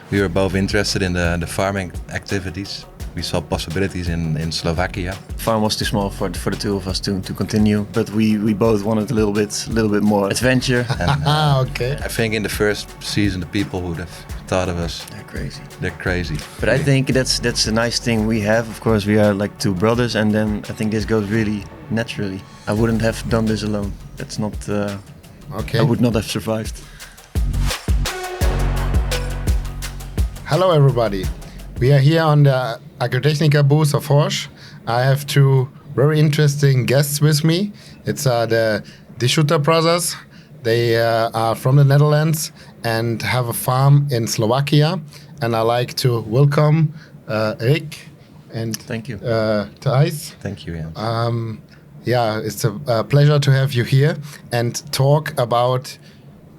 We were both interested in the farming activities. We saw possibilities in Slovakia. Farm was too small for the two of us to continue, but we both wanted a little bit more adventure. And, Okay. I think in the first season, the people would have thought of us, They're crazy. crazy. But I think that's a nice thing we have. Of course, we are like two brothers, and then I think this goes really naturally. I wouldn't have done this alone. That's not. Okay. I would not have survived. Hello, everybody. We are here on the Agritechnica booth of HORSCH. I have two very interesting guests with me. It's the Schutter brothers. They are from the Netherlands and have a farm in Slovakia. And I like to welcome Rick and Thank you. Thijs. Thank you, Jens. Yeah, it's a pleasure to have you here and talk about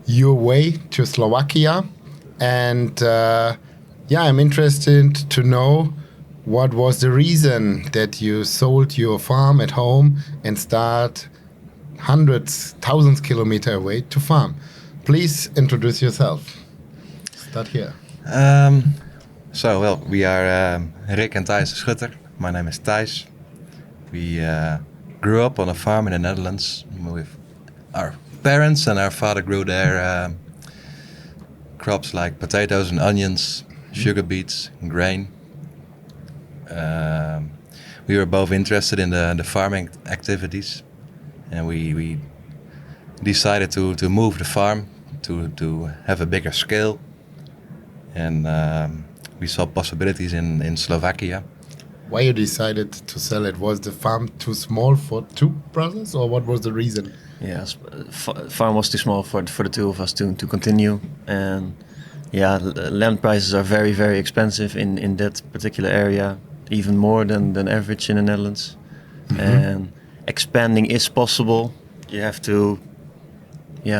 your way to Slovakia. And I'm interested to know what was the reason that you sold your farm at home and start hundreds, thousands kilometers away to farm. Please introduce yourself. Start here. We are Rick and Thijs de Schutter. My name is Thijs. We grew up on a farm in the Netherlands with our parents, and our father grew there crops like potatoes and onions, sugar beets, and grain. We were both interested in the farming activities, and we decided to move the farm to have a bigger scale, and we saw possibilities in Slovakia. Why you decided to sell it? Was the farm too small for two brothers, or what was the reason? Yeah, farm was too small for the two of us to continue, and land prices are very, very expensive in that particular area, even more than average in the Netherlands. Mm-hmm. And expanding is possible. You have to, be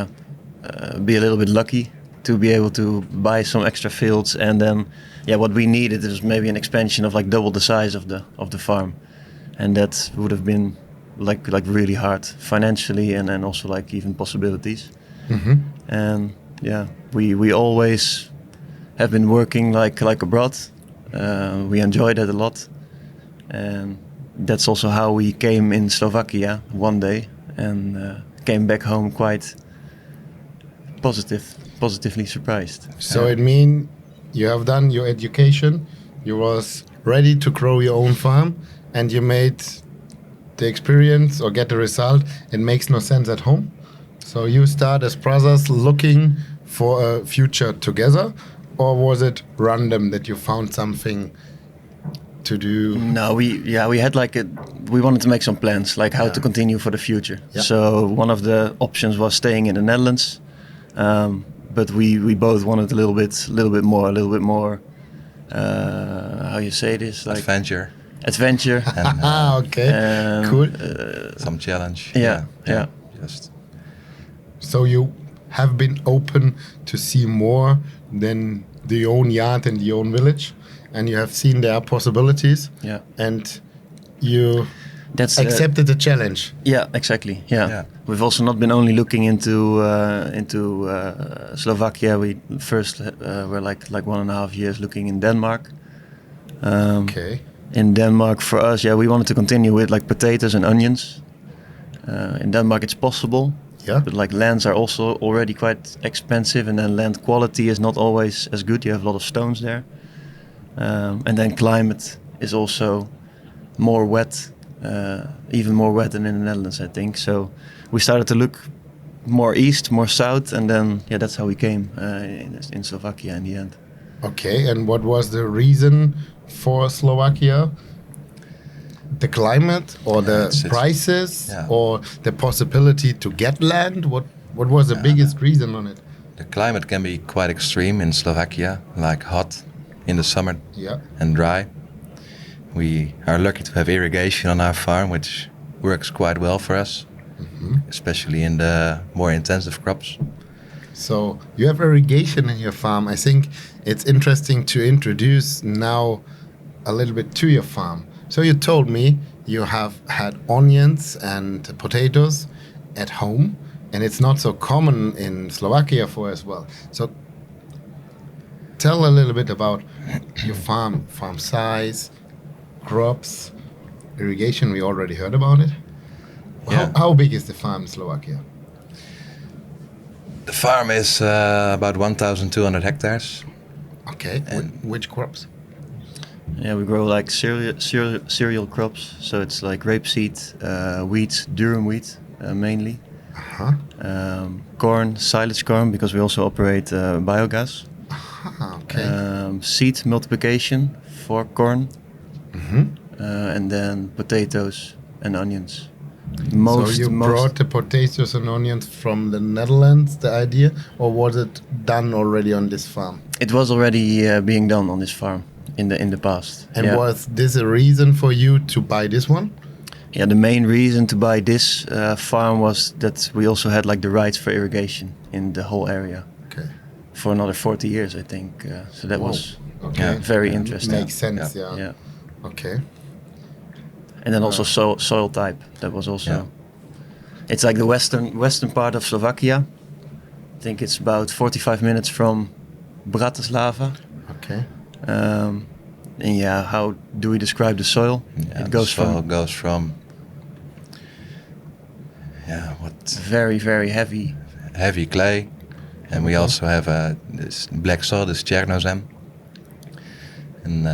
a little bit lucky to be able to buy some extra fields, and then, what we needed is maybe an expansion of like double the size of the farm, and that would have been like really hard financially, and then also like even possibilities. Mm-hmm. And we always have been working like abroad. We enjoyed it a lot, and that's also how we came in Slovakia one day, and came back home quite positively surprised. So it means you have done your education, you was ready to grow your own farm, and you made the experience or get the result. It makes no sense at home. So you start as brothers looking for a future together, or was it random that you found something to do? No, we had we wanted to make some plans, like how to continue for the future. Yeah. So one of the options was staying in the Netherlands, but we both wanted a little bit more. How you say this? Like Adventure. And, okay, cool. Some challenge. Yeah. Just. So you have been open to see more than the own yard and the own village, and you have seen there are possibilities. Yeah. And you accepted the challenge. Yeah, exactly. Yeah. We've also not been only looking into Slovakia. We first were like 1.5 years looking in Denmark. Okay. In Denmark, for us, we wanted to continue with like potatoes and onions. In Denmark, it's possible. Yeah. But like lands are also already quite expensive, and then land quality is not always as good. You have a lot of stones there, and then climate is also more wet, even more wet than in the Netherlands, I think. So we started to look more east, more south, and then that's how we came in Slovakia in the end. Okay, and what was the reason for Slovakia? The climate, or the prices, or the possibility to get land? What was the biggest reason on it? The climate can be quite extreme in Slovakia, like hot in the summer and dry. We are lucky to have irrigation on our farm, which works quite well for us, especially in the more intensive crops. So you have irrigation in your farm. I think it's interesting to introduce now a little bit to your farm. So you told me you have had onions and potatoes at home, and it's not so common in Slovakia for as well. So tell a little bit about your farm size, crops, irrigation. We already heard about it. Yeah. How big is the farm in Slovakia? The farm is about 1,200 hectares. Okay. And- Which crops? Yeah, we grow like cereal crops. So it's like rapeseed, wheat, durum wheat mainly. Uh-huh. Corn, silage corn, because we also operate biogas. Okay. Seed multiplication for corn. And then potatoes and onions. So you brought the potatoes and onions from the Netherlands, the idea, or was it done already on this farm? It was already being done on this farm in the past. And yeah. was this a reason for you to buy this one? Yeah, the main reason to buy this farm was that we also had like the rights for irrigation in the whole area Okay. for another 40 years, I think. So that Whoa. was Okay. very interesting. Makes sense, yeah. Yeah. Okay. And then also soil type. That was also. Yeah. It's like the western part of Slovakia. I think it's about 45 minutes from Bratislava. Okay. And yeah, how do we describe the soil? Yeah, It goes the soil from goes from very, very heavy. heavy clay, and we also have this black soil, this Chernozem, and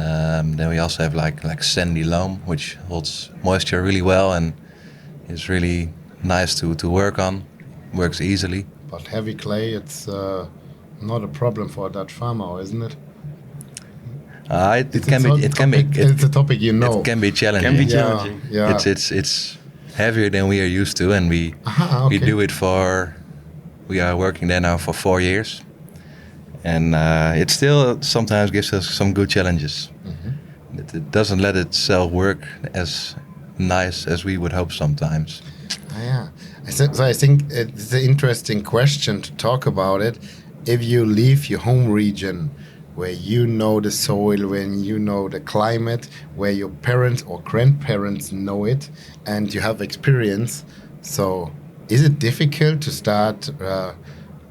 then we also have like sandy loam, which holds moisture really well and is really nice to work on. Works easily. But heavy clay, it's not a problem for a Dutch farmer, isn't it? It can be. It's a topic you know. It can be challenging. Can be Yeah, challenging. yeah. It's heavier than we are used to, and we Okay. do it for. We are working there now for 4 years, and it still sometimes gives us some good challenges. It doesn't let itself work as nice as we would hope sometimes. Yeah. So I think it's an interesting question to talk about it. If you leave your home region, where you know the soil, when you know the climate, where your parents or grandparents know it, and you have experience, so is it difficult to start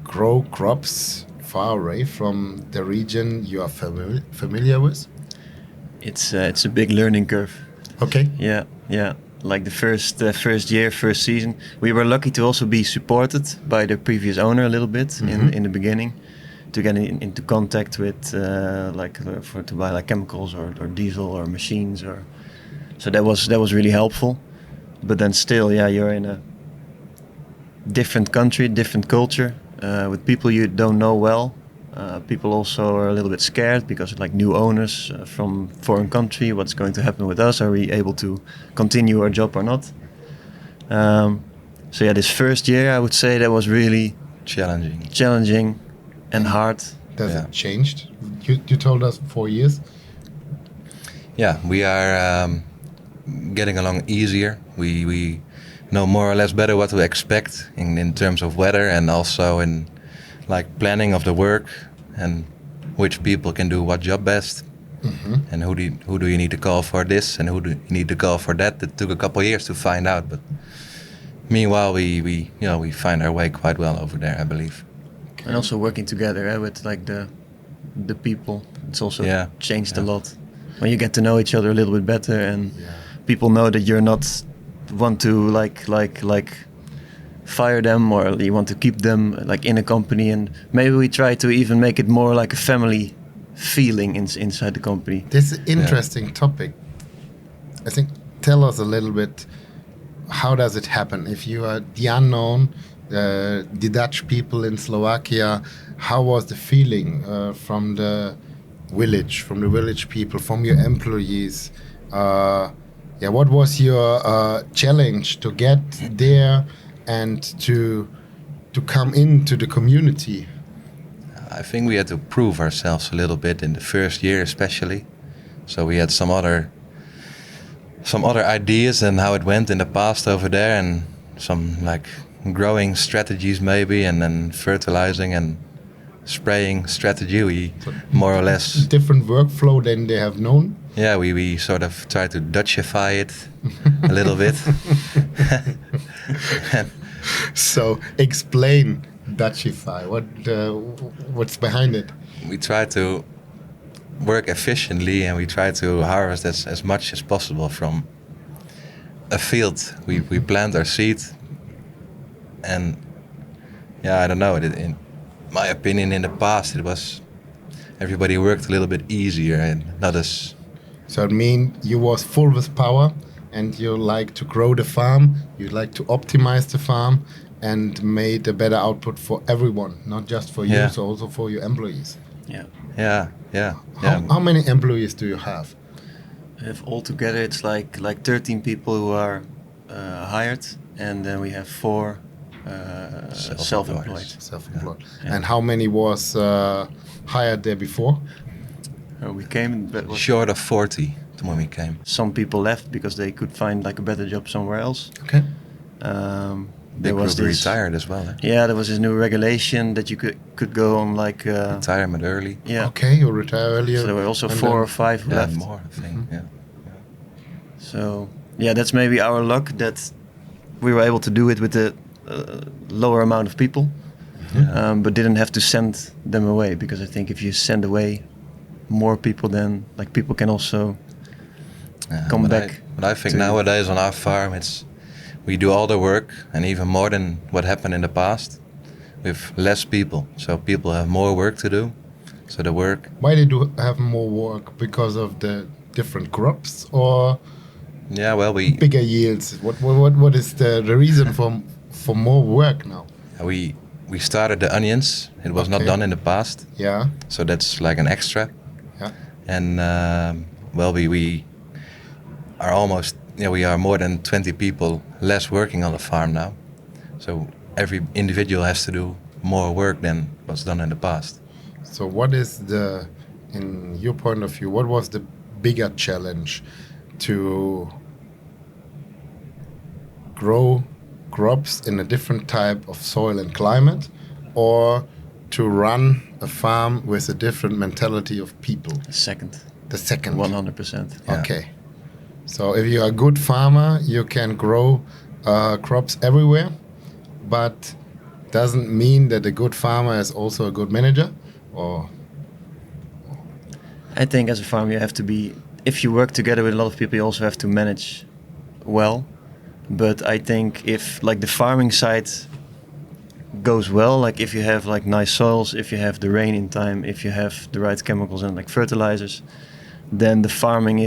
grow crops far away from the region you are familiar with? It's a big learning curve. Okay. Yeah, yeah. Like the first year, first season, we were lucky to also be supported by the previous owner a little bit in the beginning, to get into contact with to buy like chemicals or diesel or machines or. So that was really helpful, but then still, yeah, you're in a different country, different culture, with people you don't know well. People also are a little bit scared because like new owners from foreign country. What's going to happen with us? Are we able to continue our job or not? So yeah, this first year I would say that was really challenging and hard. Does it changed? You told us 4 years. Yeah, we are getting along easier. We know more or less better what to expect in terms of weather, and also in like planning of the work and which people can do what job best, and who do you need to call for this and who do you need to call for that. It took a couple of years to find out, but meanwhile we find our way quite well over there, I believe. And also working together with like the people. It's also changed a lot when you get to know each other a little bit better, and people know that you're not want to like fire them, or you want to keep them like in a company, and maybe we try to even make it more like a family feeling inside the company. This is an interesting topic. I think tell us a little bit, how does it happen? If you are the unknown, the Dutch people in Slovakia, how was the feeling from the village people, from your employees? What was your challenge to get there and to come into the community? I think we had to prove ourselves a little bit in the first year, especially. So we had some other ideas and how it went in the past over there, and some like growing strategies maybe, and then fertilizing and spraying strategy. We more or less different workflow than they have known. Yeah, we sort of try to Dutchify it a little bit. So explain Dutchified? What's behind it? We try to work efficiently, and we try to harvest as much as possible from a field. We plant our seed, and I don't know. In my opinion, in the past, it was everybody worked a little bit easier and not as. So it means you was full with power, and you like to grow the farm. You like to optimize the farm, and made a better output for everyone, not just for you, so also for your employees. Yeah. How many employees do you have? If altogether it's like 13 people who are hired, and then we have 4 self-employed. Self-employed. Yeah. And how many was hired there before? We came short of 40 when we came. Some people left because they could find like a better job somewhere else. Okay. They was retired as well. Yeah, there was this new regulation that you could go on like retirement early. Yeah. Okay, you retire earlier. So there were also 4 or 5 left. More, I think. Mm-hmm. Yeah. So that's maybe our luck that we were able to do it with a lower amount of people, but didn't have to send them away, because I think if you send away more people, then like people can also come back. But I think nowadays on our farm we do all the work, and even more than what happened in the past, with less people. So people have more work to do. So the work. Why they do have more work? Because of the different crops, or bigger yields? What is the reason for more work now? We started the onions. It was not done in the past. Yeah. So that's like an extra. Yeah. And we are almost. We are more than 20 people less working on the farm now. So every individual has to do more work than was done in the past. So what is in your point of view, what was the bigger challenge to grow crops in a different type of soil and climate, or to run a farm with a different mentality of people? The second. 100%. Yeah. Okay. So if you're a good farmer, you can grow crops everywhere, but doesn't mean that a good farmer is also a good manager, or? I think as a farmer you have to be, if you work together with a lot of people, you also have to manage well. But I think if like the farming side goes well, like if you have like nice soils, if you have the rain in time, if you have the right chemicals and like fertilizers, then the farming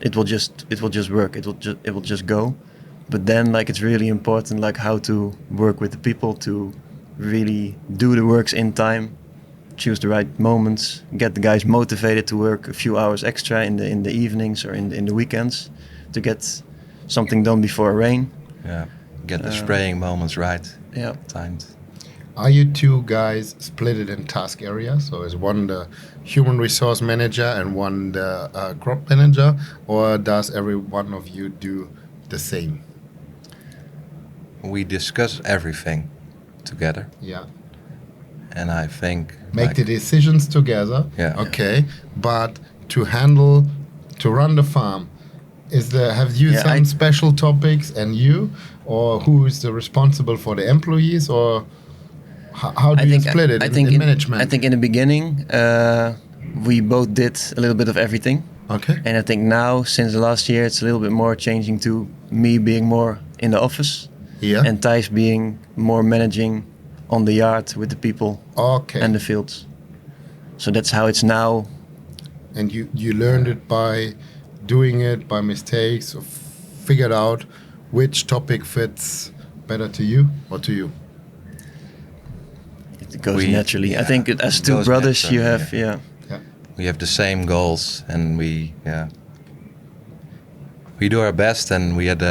it will just work. It will just go. But then like it's really important like how to work with the people to really do the works in time, choose the right moments, get the guys motivated to work a few hours extra in the evenings or in the weekends to get something done before rain. Yeah. Get the spraying moments right. Yeah. Timed. Are you two guys split it in task areas? So is one the human resource manager and one the crop manager, or does every one of you do the same? We discuss everything together. Yeah. And I think make the decisions together. Yeah. Okay. But to run the farm, have you some special topics, and you, or who is the responsible for the employees, or how do you split it in management? I think in the beginning we both did a little bit of everything. Okay. And I think now, since the last year, it's a little bit more changing to me being more in the office. Yeah. And Thijs being more managing on the yard with the people. Okay. And the fields. So that's how it's now. And you learned it by doing it, by mistakes, or figured out which topic fits better to you or to you? It goes naturally. Yeah, I think as two brothers, you have, we have the same goals, and we do our best. And we had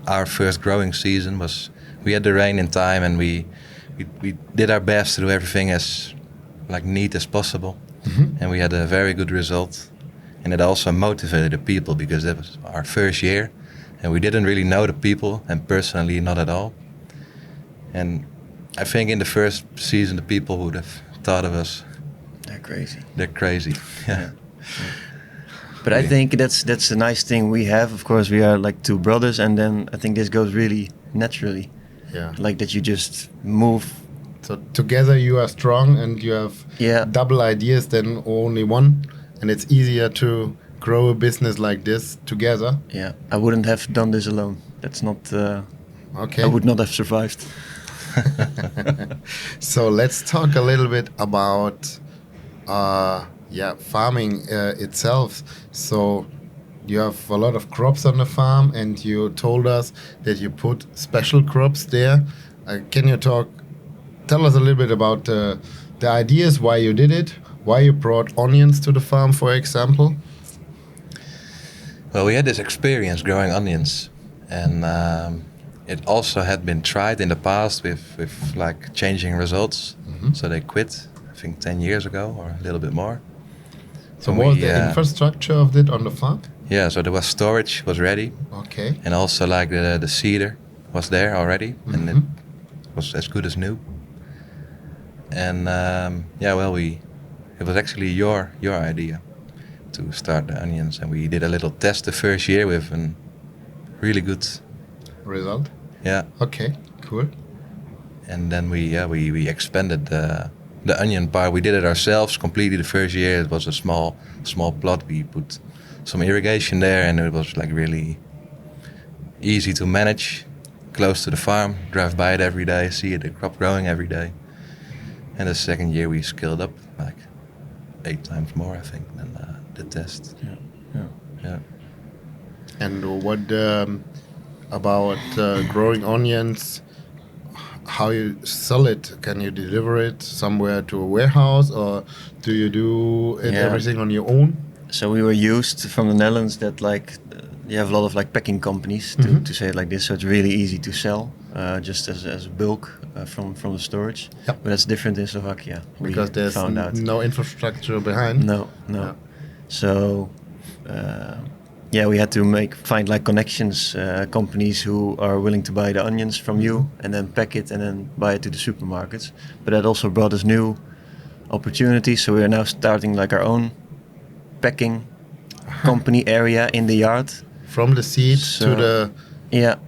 our first growing season we had the rain in time, and we did our best to do everything as neat as possible. Mm-hmm. And we had a very good result, and it also motivated the people, because that was our first year, and we didn't really know the people, and personally not at all. And I think in the first season the people would have thought of us, they're crazy. Yeah. But I think that's the nice thing we have. Of course, we are like two brothers, and then I think this goes really naturally. Yeah. like that you just move. So together you are strong and you have Yeah. double ideas than only one, and it's easier to grow a business like this together. Yeah, I wouldn't have done this alone. That's not. Okay. I would not have survived. So let's talk a little bit about farming itself. So you have a lot of crops on the farm, and you told us that you put special crops there. Can you tell us a little bit about the ideas, why you did it, why you brought onions to the farm, for example? Well, we had this experience growing onions, and it also had been tried in the past with like changing results. Mm-hmm. So they quit, I think 10 years ago or a little bit more. So And was we, the infrastructure of it on the farm? Yeah, so there was storage was ready, Okay. and also like the seeder was there already, and it was as good as new. And it was actually your idea to start the onions, and we did a little test the first year with a really good, Result? yeah. Okay, cool. And then we expanded the onion part. We did it ourselves completely the first year. It was a small plot. We put some irrigation there, and it was like really easy to manage, close to the farm. Drive by it every day, see the crop growing every day. And the second year we scaled up like 8 times more, I think, than the test. Yeah. And what about growing onions? How you sell it? Can you deliver it somewhere to a warehouse, or do you do it everything on your own? So we were used from the Netherlands that like you have a lot of like packing companies to say it like this. So it's really easy to sell just as bulk from the storage. Yep. But that's different in Slovakia. Because there's found out. no infrastructure behind. No. Yeah. So we had to find like connections, companies who are willing to buy the onions from you and then pack it and then buy it to the supermarkets. But that also brought us new opportunities. So we are now starting like our own packing company area in the yard. From the seed to the...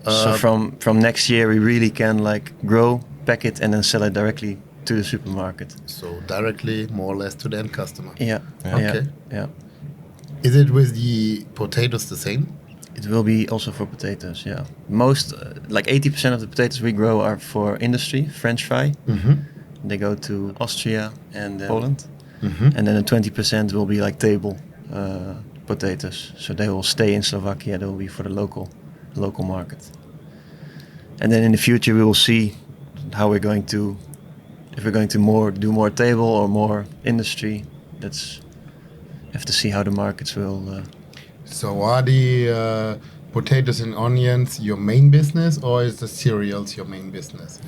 So from next year we really can like grow, pack it and then sell it directly to the supermarket. So directly, more or less, to the end customer. Yeah. Okay. Yeah. Is it with the potatoes the same? It will be also for potatoes, yeah. Most, like 80% of the potatoes we grow are for industry, French fry. Mm-hmm. They go to Austria and Poland. Mm-hmm. And then the 20% will be like table potatoes. So they will stay in Slovakia, they will be for the local market. And then in the future we will see how we're going to, if we're going to do more table or more industry. Have to see how the markets will... So are the potatoes and onions your main business, or is the cereals your main business?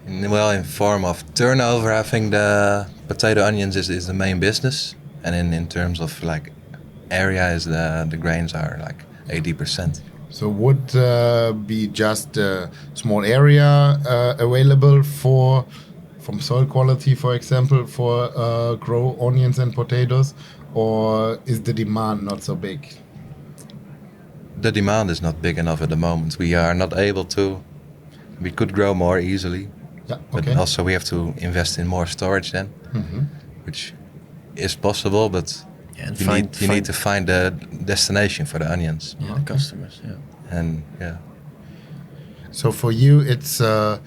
Well, in form of turnover, I think the potato onions is the main business, and in terms of like area, is the grains are like 80%. So would be just a small area available from soil quality, for example, for grow onions and potatoes, or is the demand not so big? The demand is not big enough at the moment. We are not able to. We could grow more easily, Yeah, but okay. also we have to invest in more storage then, which is possible, but and you need to find the destination for the onions. Yeah, the customers, yeah. And yeah. So for you, it's a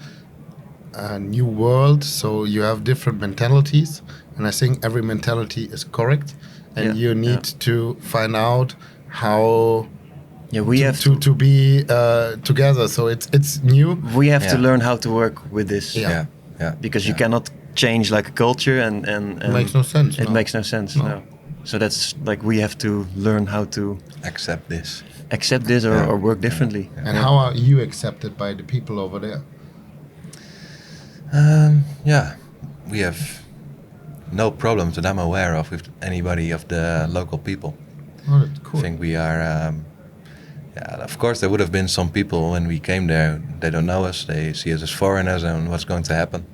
new world. So you have different mentalities, and I think every mentality is correct. And you need to find out how we have to be together. So it's new. We have to learn how to work with this. Yeah. Because you cannot change like a culture and it makes no sense. It makes no sense. No. So that's like we have to learn how to accept this or work differently. And how are you accepted by the people over there? We have no problems that I'm aware of with anybody of the local people. Oh, that's cool. I think we are. Of course, there would have been some people when we came there. They don't know us. They see us as foreigners and what's going to happen.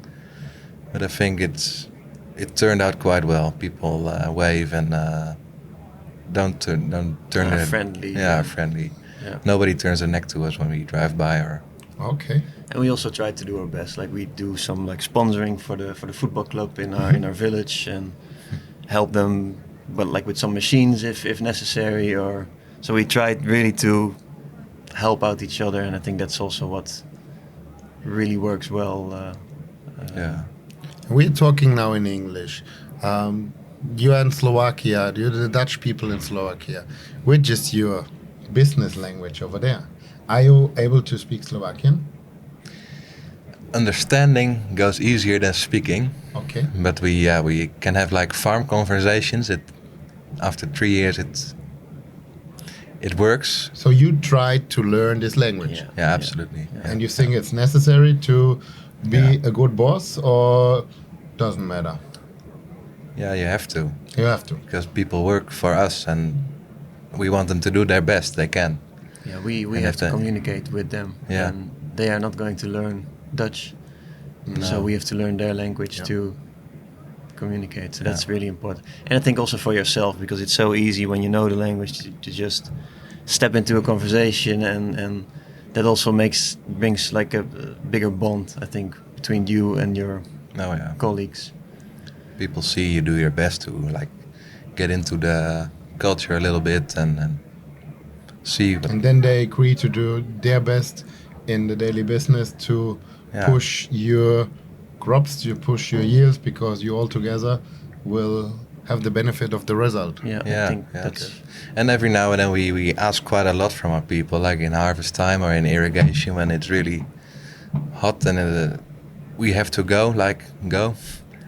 But I think it turned out quite well. People wave and don't turn their friendly. Friendly. Yeah. Nobody turns their neck to us when we drive by or Okay. And we also try to do our best. Like we do some like sponsoring for the football club in our village and help them, but like with some machines if necessary. Or so we tried really to help out each other, and I think that's also what really works well. Yeah. We're talking now in English. You are in Slovakia. You're the Dutch people in Slovakia. Which is your business language over there? Are you able to speak Slovakian? Understanding goes easier than speaking, Okay. but we can have like farm conversations. After 3 years it works. So you tried to learn this language. Yeah, absolutely. Yeah. And you think it's necessary to be Yeah. a good boss, or doesn't matter? Yeah, you have to, You have to. because people work for us and we want them to do their best they can. Yeah, we And have to if they- communicate with them, Yeah. and they are not going to learn Dutch, No. so we have to learn their language Yeah. to communicate. So Yeah. that's really important, and I think also for yourself, because it's so easy when you know the language to just step into a conversation, and that also brings like a bigger bond, I think, between you and your Oh yeah. colleagues. People see you do your best to like get into the culture a little bit and see. But And then they agree to do their best in the daily business to Yeah. push your crops, to push your yields, because you all together will have the benefit of the result. Yeah, I Yeah, think yeah. that's And every now and then we ask quite a lot from our people, like in harvest time or in irrigation when it's really hot and we have to go.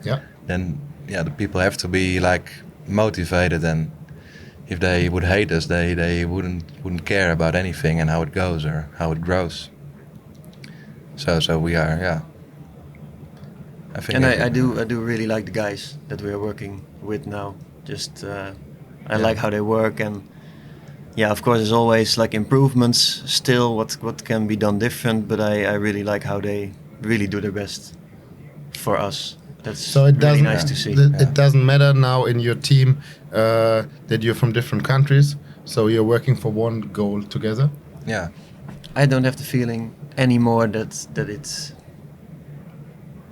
Yeah. Then yeah, the people have to be like motivated, and if they would hate us, they wouldn't care about anything and how it goes or how it grows. So we are, yeah. I think. And I do really like the guys that we are working with now. Just I like how they work, and yeah, of course, there's always like improvements still. What can be done different? But I really like how they really do their best for us. That's So it really doesn't. nice to see. It doesn't matter now in your team that you're from different countries. So you're working for one goal together. Yeah, I don't have the feeling anymore that it's.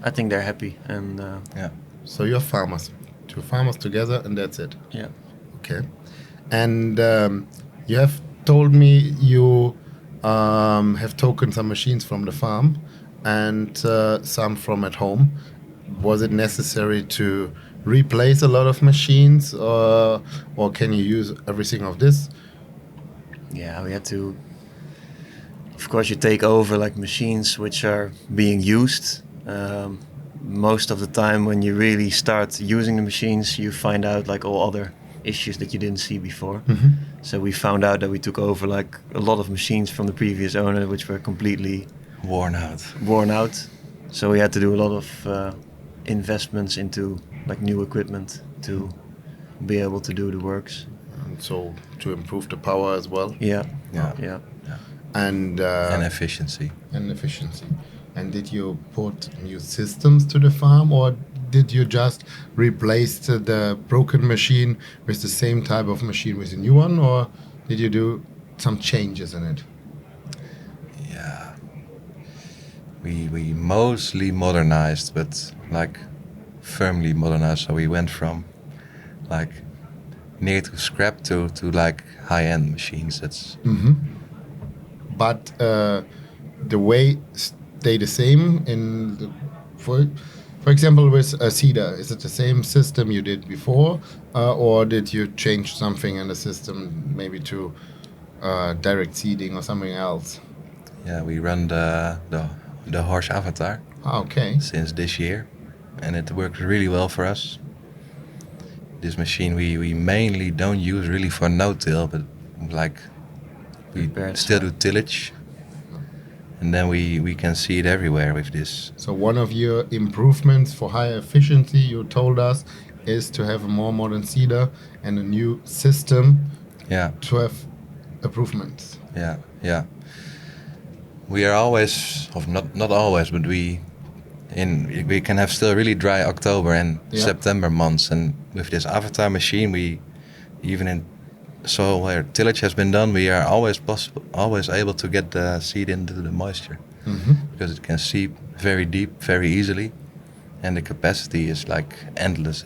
I think they're happy, and yeah. So you're farmers, two farmers together, and that's it. yeah. Okay. And you have told me you have taken some machines from the farm and some from at home. Was it necessary to replace a lot of machines, or can you use everything of this? Yeah, we had to. Of course, you take over like machines which are being used. Most of the time, when you really start using the machines, you find out like all other issues that you didn't see before. So we found out that we took over like a lot of machines from the previous owner, which were completely Worn out. worn out. So we had to do a lot of investments into like new equipment to be able to do the works. And so to improve the power as well, Yeah, Yeah. yeah. and And efficiency. and efficiency. And did you put new systems to the farm, or did you just replace the broken machine with the same type of machine with a new one, or did you do some changes in it? Yeah. We mostly modernized, but like firmly modernized. So we went from like near to scrap to like high-end machines. That's But the way stay the same in the, for example, with a seeder. Is it the same system you did before, or did you change something in the system, maybe to direct seeding or something else? yeah. We run the HORSCH Avatar Okay. since this year, and it works really well for us. This machine we mainly don't use really for no-till, but like we Prepared still do stuff. tillage, and then we can see it everywhere with this. So one of your improvements for higher efficiency, you told us, is to have a more modern seeder and a new system Yeah, to have improvements. yeah. We are always, of not always, but we can have still really dry October and Yeah. September months, and with this Avatar machine, we even in soil where tillage has been done, we are always able to get the seed into the moisture. because it can seep very deep, very easily, and the capacity is like endless.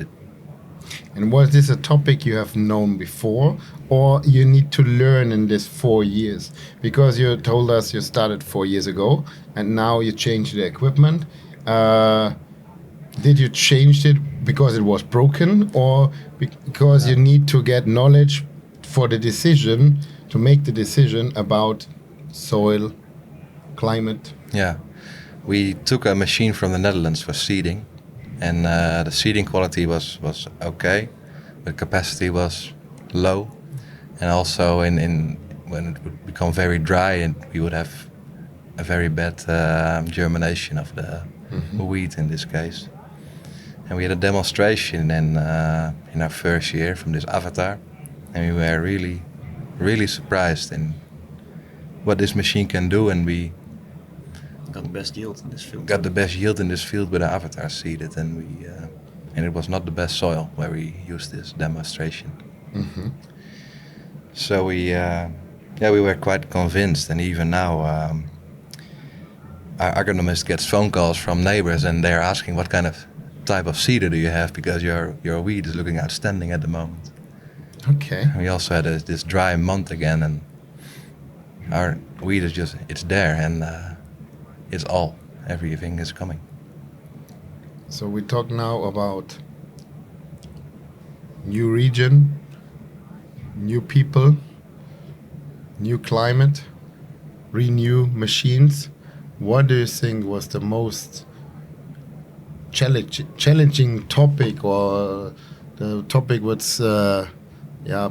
And was this a topic you have known before, or you need to learn in this 4 years? Because you told us you started 4 years ago, and now you changed the equipment. Did you change it because it was broken, or because you need to get knowledge for the decision, to make the decision about soil, climate? Yeah, we took a machine from the Netherlands for seeding, and the seeding quality was okay, but capacity was low, and also in when it would become very dry, and we would have a very bad germination of the wheat in this case. And we had a demonstration in our first year from this Avatar, and we were really surprised in what this machine can do, and we Got the best yield in this field. got the best yield in this field with the Avatar seeded, and and it was not the best soil where we used this demonstration. So we were quite convinced, and even now our agronomist gets phone calls from neighbors, and they're asking what kind of type of seeder do you have, because your wheat is looking outstanding at the moment. Okay. We also had this dry month again, and our wheat is just, it's there, and it's all, everything is coming. So we talk now about new region, new people, new climate, renew machines. What do you think was the most challenging topic, or the topic which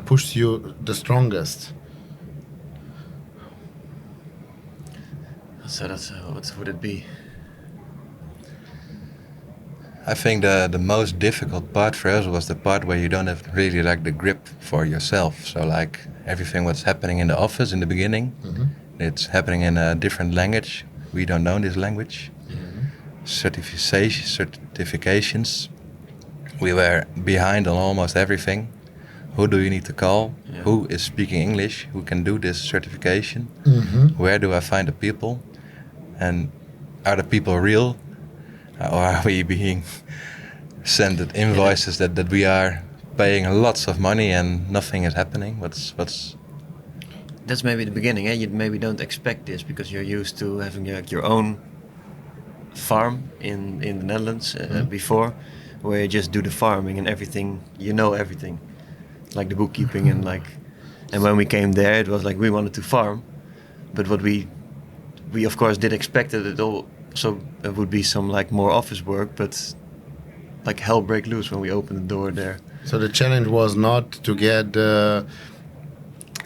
pushed you the strongest? So that's what would it be? I think the most difficult part for us was the part where you don't have really like the grip for yourself. So like everything what's happening in the office in the beginning, it's happening in a different language. We don't know this language. Certifications. We were behind on almost everything. Who do you need to call? Yeah. Who is speaking English? Who can do this certification? Where do I find the people? And are the people real? Or are we being sent invoices that we are paying lots of money and nothing is happening? What's That's maybe the beginning. You maybe don't expect this because you're used to having your own farm in the Netherlands before, where you just do the farming and everything. You know everything, like the bookkeeping and when we came there, it was like we wanted to farm, but what we of course did expect that it all. So it would be some like more office work, but like hell break loose when we opened the door there. So the challenge was not to get the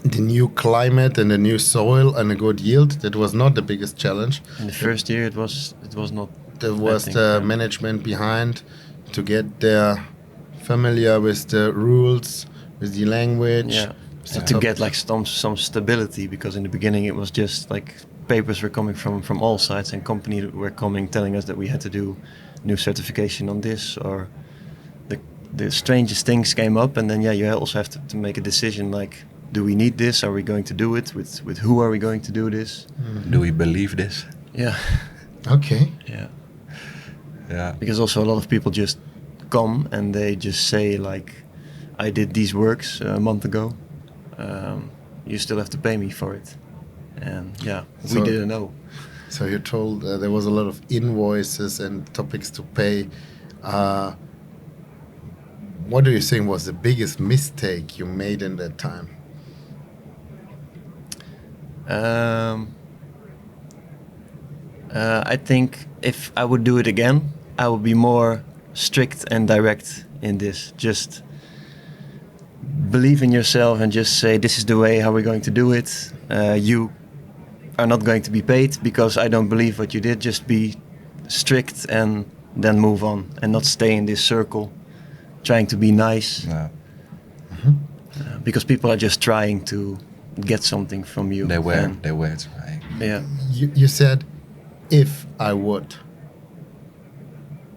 new climate and the new soil and a good yield. That was not the biggest challenge. In the first year, it was not. There was the management behind to get there familiar with the rules, with the language. Yeah. So to get like some stability, because in the beginning it was just like papers were coming from all sides, and companies were coming telling us that we had to do new certification on this, or the strangest things came up, and then you also have to make a decision like, do we need this? Are we going to do it? With who are we going to do this? Do we believe this? Yeah. Okay. Yeah. Yeah. Because also a lot of people just come and they just say like, I did these works a month ago. You still have to pay me for it. And we didn't know. So you're told there was a lot of invoices and topics to pay. What do you think was the biggest mistake you made in that time? I think if I would do it again, I would be more strict and direct in this. Just believe in yourself and just say, this is the way how we're going to do it. You are not going to be paid because I don't believe what you did. Just be strict and then move on, and not stay in this circle trying to be nice. No. Because people are just trying to get something from you. They were trying. Yeah. You said, if I would.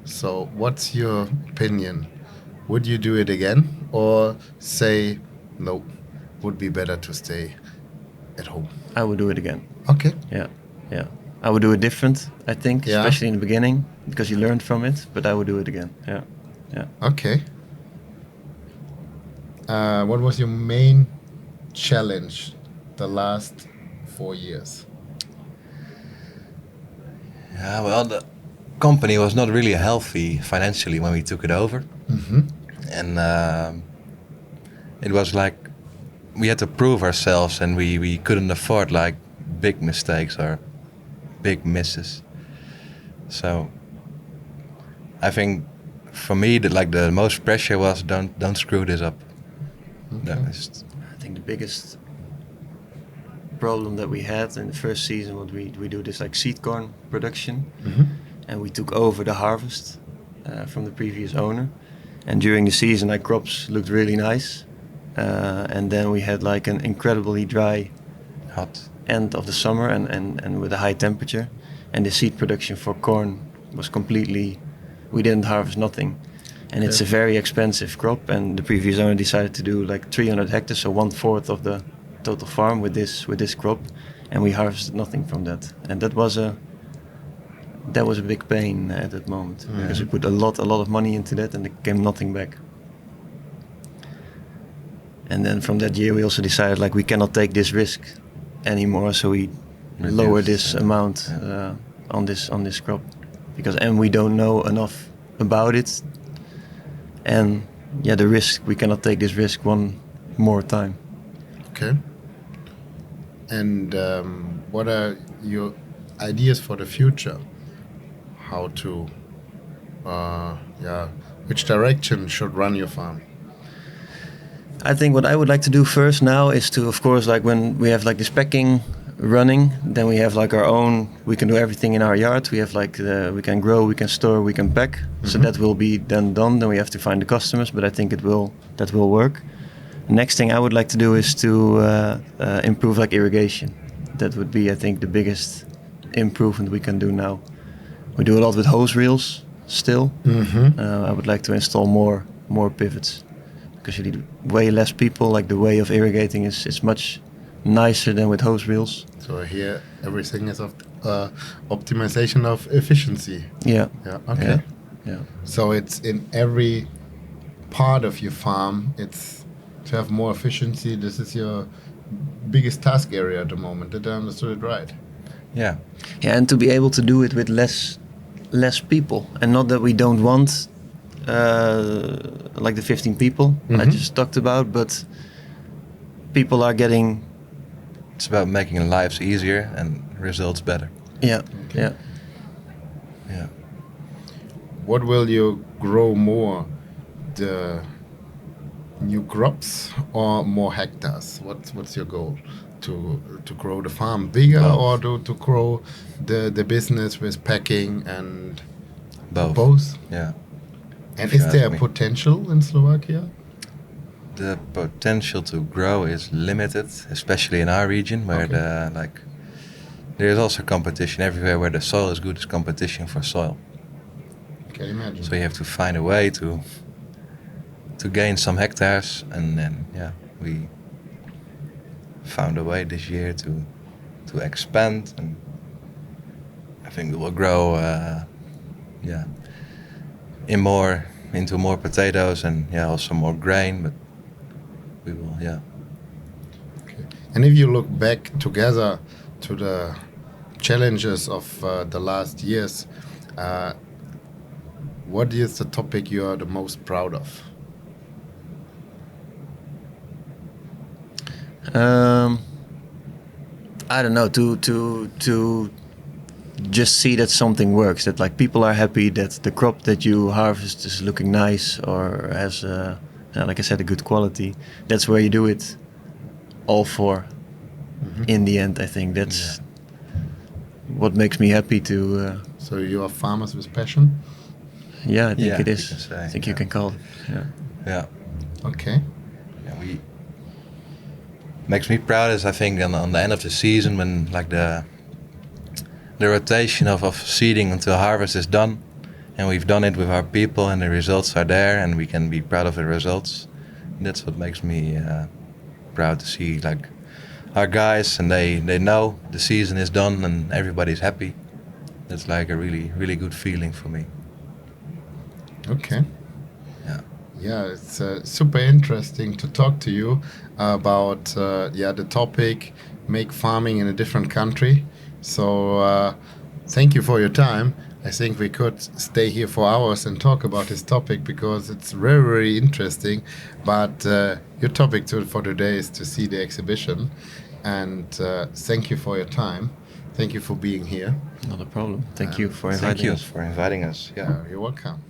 So what's your opinion? Would you do it again, or say, no, would be better to stay at home? I would do it again. Okay. Yeah. I would do it different, I think, Yeah. especially in the beginning, because you learned from it, but I would do it again. Yeah. Yeah. Okay. What was your main challenge the last 4 years? Yeah, well, the company was not really healthy financially when we took it over. Mm-hmm. And it was like we had to prove ourselves, and we couldn't afford like big mistakes or big misses. So I think for me, the most pressure was don't screw this up. Okay. That was, I think the biggest problem that we had in the first season was we do this like seed corn production, Mm-hmm. and we took over the harvest from the previous owner. And during the season, like crops looked really nice, and then we had like an incredibly dry hot. end of the summer and with a high temperature, and the seed production for corn was completely, we didn't harvest nothing. And it's a very expensive crop, and the previous owner decided to do like 300 hectares, so 1/4 of the total farm with this crop, and we harvested nothing from that. And that was a big pain at that moment, because we put a lot of money into that, and there came nothing back. And then from that year we also decided like we cannot take this risk anymore, so we lower this amount on this crop, because we don't know enough about it, and the risk, we cannot take this risk one more time. Okay. And what are your ideas for the future? How to, which direction should run your farm? I think what I would like to do first now is to, of course, like when we have like this packing running, then we have like our own, we can do everything in our yard. We have like we can grow, we can store, we can pack. So that will be then done. Then we have to find the customers, but I think that will work. Next thing I would like to do is to improve like irrigation. That would be, I think, the biggest improvement we can do now. We do a lot with hose reels still. Mm-hmm. I would like to install more pivots, because you need way less people. Like the way of irrigating is much nicer than with hose reels. So here everything is of optimization of efficiency. Yeah. Yeah. Okay. Yeah. So it's in every part of your farm. It's to have more efficiency. This is your biggest task area at the moment. Did I understood it right? Yeah. Yeah, and to be able to do it with less people, and not that we don't want like the 15 people I just talked about, but people are getting. It's about making lives easier and results better. Yeah. Okay. Yeah. Yeah. What will you grow more? The new crops or more hectares? What's your goal? To grow the farm bigger, or to grow the business with packing and Both. Yeah. And If you is there ask me. potential in Slovakia? The potential to grow is limited, especially in our region, where there is also competition everywhere. Where the soil is good, is competition for soil. Can you imagine? So you have to find a way to gain some hectares, and then we found a way this year to expand, and I think we will grow into more potatoes, and also more grain, but we will Okay. And if you look back together to the challenges of the last years, what is the topic you are the most proud of? I don't know, to just see that something works, that like people are happy that the crop that you harvest is looking nice or has like I said, a good quality. That's where you do it all for. In the end, I think that's what makes me happy to. So you are farmers with passion? Yeah, I think it you is. can say, I think you can call it. Yeah. Yeah. Okay. Yeah, makes me proud is, I think, on the end of the season, when like the rotation of seeding until harvest is done, and we've done it with our people, and the results are there, and we can be proud of the results. That's what makes me proud to see like our guys, and they know the season is done and everybody's happy. That's like a really good feeling for me. Okay. Yeah. Yeah, it's super interesting to talk to you about the topic, make farming in a different country. So thank you for your time. I think we could stay here for hours and talk about this topic because it's very interesting. But your topic for today is to see the exhibition. And thank you for your time. Thank you for being here. Not a problem. Thank you for inviting us. Thank you for inviting us. Yeah. You're welcome.